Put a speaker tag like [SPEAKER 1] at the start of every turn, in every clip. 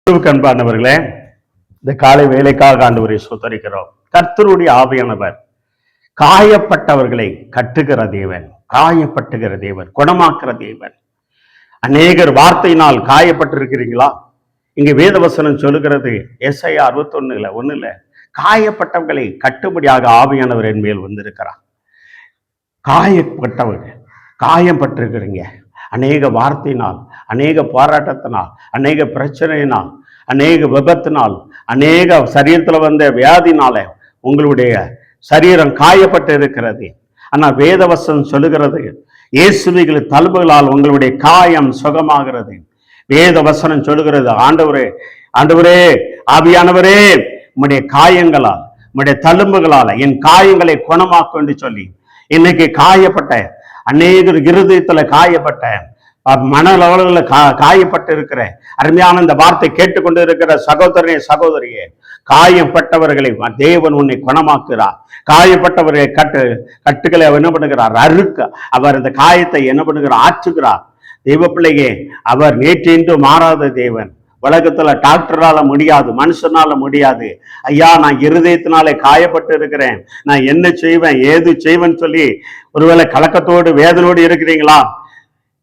[SPEAKER 1] அன்பானவர்களே, இந்த காலை வேலைக்காக ஆண்டவரை ஸ்தோத்திரிக்கிறோம். கர்த்தருடைய ஆவியானவர் காயப்பட்டவர்களை கட்டுகிற தேவன், காயப்பட்டுகிற தேவன், குணமாக்குற தேவன். அநேகர் வார்த்தையினால் காயப்பட்டிருக்கிறீங்களா? இங்க வேதவசனம் சொல்லுகிறது, எஸ்ஐயா 61:1 காயப்பட்டவர்களை கட்டுபடியாக ஆவியானவர் என் மேல் வந்திருக்கிறார். காயப்பட்டவர்கள், காயம் பட்டிருக்கிறீங்க. அநேக வார்த்தையினால், அநேக போராட்டத்தினால், அநேக பிரச்சனையினால், அநேக விபத்தினால், அநேக சரீரத்தில் வந்த வியாதினால உங்களுடைய சரீரம் காயப்பட்டு இருக்கிறது. ஆனால் வேதவசனம் சொல்லுகிறது, இயேசுவின் தழும்புகளால் உங்களுடைய காயம் சுகமாகிறது. வேதவசனம் சொல்லுகிறது, ஆண்டவரே ஆண்டவரே ஆவியானவரே, உம்முடைய காயங்களால், உம்முடைய தழும்புகளால் என் காயங்களை குணமாக்கும் என்று சொல்லி இன்னைக்கு காயப்பட்ட அநேகர் இருதயத்துல காயப்பட்ட மனநலவில் காயப்பட்டு இருக்கிற அருமையான இந்த வார்த்தை கேட்டுக்கொண்டு இருக்கிற சகோதரனே சகோதரியே, காயப்பட்டவர்களை தேவன் உன்னை குணமாக்குகிறார். காயப்பட்டவர்களை கட்டுகளை அவர் என்ன பண்ணுகிறார்? அறுக்க அவர் இந்த காயத்தை என்ன பண்ணுகிறார்? ஆற்றுகிறார். தெய்வ பிள்ளையே, அவர் நேற்று இன்று மாறாத தேவன். உலகத்துல டாக்டரால முடியாது, மனுஷனால முடியாது. ஐயா, நான் இருதயத்தினாலே காயப்பட்டு இருக்கிறேன், நான் என்ன செய்வேன் ஏது செய்வேன்னு சொல்லி ஒருவேளை கலக்கத்தோடு வேதனோடு இருக்கிறீங்களா?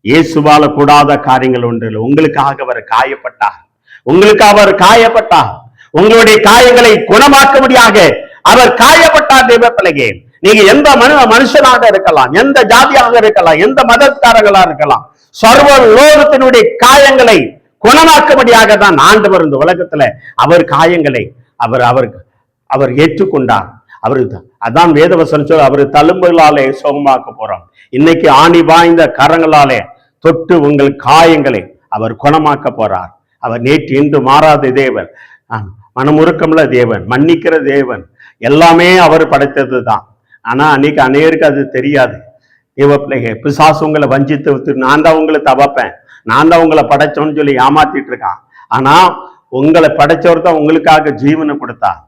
[SPEAKER 1] இயேசுவால கூடாத காரியங்கள் ஒன்று இல்லை. உங்களுக்காக அவர் காயப்பட்டார், உங்களுக்காக அவர் காயப்பட்டார். உங்களுடைய காயங்களை குணமாக்கும்படியாக அவர் காயப்பட்டார். தெய்வ பிள்ளையே, நீங்க எந்த மனுஷனாக இருக்கலாம், எந்த ஜாதியாக இருக்கலாம், எந்த மதக்காரங்களா இருக்கலாம், சர்வ லோகத்தினுடைய காயங்களை குணமாக்கும்படியாக தான் ஆண்டவர் இந்த உலகத்துல அவர் காயங்களை அவர் ஏற்றுக்கொண்டார். அவருக்கு அதான் வேதவசனம் சொல்ல, அவர் தழும்புகளாலே சுகமாக்க போறோம். இன்னைக்கு ஆணி வாய்ந்த கரங்களாலே தொட்டு உங்கள் காயங்களை அவர் குணமாக்க போறார். அவர் நேற்று இன்று மாறாத தேவன், மனமுருக்கமுள்ள தேவன், மன்னிக்கிற தேவன். எல்லாமே அவர் படைத்தது தான். ஆனா அன்னைக்கு அநேகருக்கு அது தெரியாது. பிள்ளைங்க, பிசாசு உங்களை வஞ்சித்து விட்டு, நான் தான் உங்களை தவப்பேன், நான் தான் உங்களை படைச்சோன்னு சொல்லி ஏமாத்திட்டு இருக்கான். ஆனா உங்களை படைச்சவர் தான் உங்களுக்காக ஜீவனை கொடுத்தார்.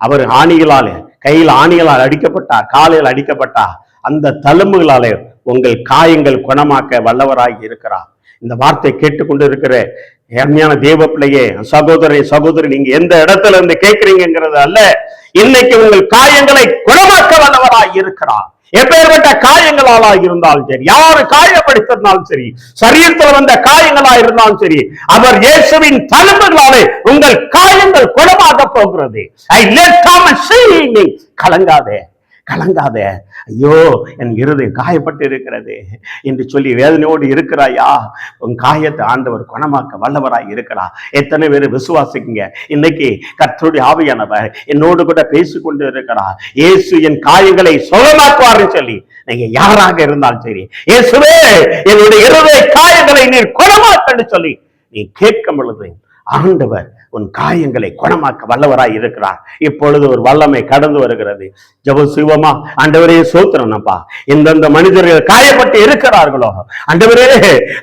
[SPEAKER 1] அவர் ஆணிகளாலே, கையில் ஆணிகளால் அடிக்கப்பட்டார், காலையில் அடிக்கப்பட்டார். அந்த தழும்புகளாலே உங்கள் காயங்கள் குணமாக்க வல்லவராகி இருக்கிறார். இந்த வார்த்தை கேட்டுக்கொண்டு இருக்கிற அருமையான தேவ பிள்ளையே, சகோதரி, நீங்க எந்த இடத்துல இருந்து கேட்கிறீங்கிறது அல்ல, இன்னைக்கு உங்கள் காயங்களை குணமாக்க வல்லவராய் இருக்கிறார். எப்பேற்பட்ட காயங்களாக இருந்தாலும் சரி, யாரு காயப்படுத்தினாலும் சரி, சரீரத்தில் வந்த காயங்களா இருந்தாலும் சரி, அவர் இயேசுவின் தழும்புகளாலே உங்கள் காயங்கள் குணமாக போகிறது. கலங்காதே, ஐயோ என் இருதயம் காயப்பட்டு இருக்கிறது என்று சொல்லி வேதனையோடு இருக்கிறாயா? உன் காயத்தை ஆண்டவர் குணமாக்க வல்லவராய் இருக்கிறார். எத்தனை பேர் விசுவாசிக்குங்க? இன்னைக்கு கர்த்தருடைய ஆவியானவர் என்னோடு கூட பேசிக்கொண்டு இருக்கிறார். இயேசு என் காயங்களை சுகமாக்குவார் சொல்லி நீங்க யாராக இருந்தாலும் சரி, இயேசுவே என்னுடைய இருதய காயங்களை நீர் குணமாக்கன்னு சொல்லி நீ கேட்கும் பொழுது ஆண்டவர் உன் காயங்களை குணமாக்க வல்லவராய் இருக்கிறார். இப்பொழுது ஒரு வல்லமை கடந்து வருகிறது. ஜெப சிவமா, ஆண்டவரே சோத்திரம்ப்பா, எந்தெந்த மனிதர்கள் காயப்பட்டு இருக்கிறார்களோ ஆண்டவரே,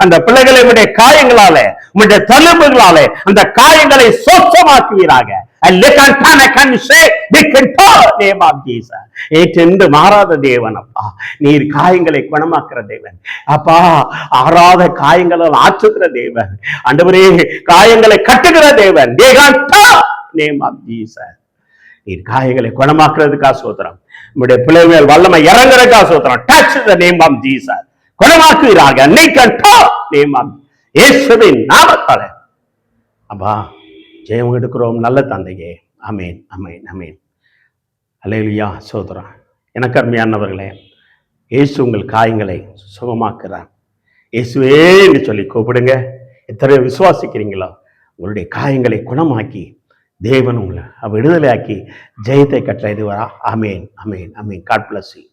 [SPEAKER 1] அந்த பிள்ளைகளை உடைய காயங்களாலே, உடைய தழும்புகளாலே அந்த காயங்களை சொச்சமாக்குவீராக. மாறாத தேவன் அப்பா, நீர் காயங்களை குணமாக்குற தேவன் அப்பா, ஆறாத காயங்களால் ஆற்றுகிற தேவன் ஆண்டவரே, காயங்களை கட்டுகிற தேவன். நீர் காயங்களை குணமாக்குறதுக்கா சோத்திரம். நம்முடைய பிள்ளைகள் வல்லமை இறங்குறதுக்கா சோத்திரம். Touch the name of Jesus. குணமாக்குவீராக. இயேசுவின் நாமத்தால அப்பா ஜெயம் எடுக்கிறோம் நல்ல தந்தையே. அமேன், அமேன், அமேன். அல்லேலூயா, சோதரம். எனக்கு அருமையானவர்களே, இயேசு உங்கள் காயங்களை சுகமாக்குறார். இயேசுவே என்று சொல்லி கூப்பிடுங்க. எத்தனை விசுவாசிக்கிறீங்களோ உங்களுடைய காயங்களை குணமாக்கி தேவன் உங்களை விடுதலையாக்கி ஜெயத்தை கட்டளையிடுவாரா? அமேன், அமேன், அமேன். God bless you.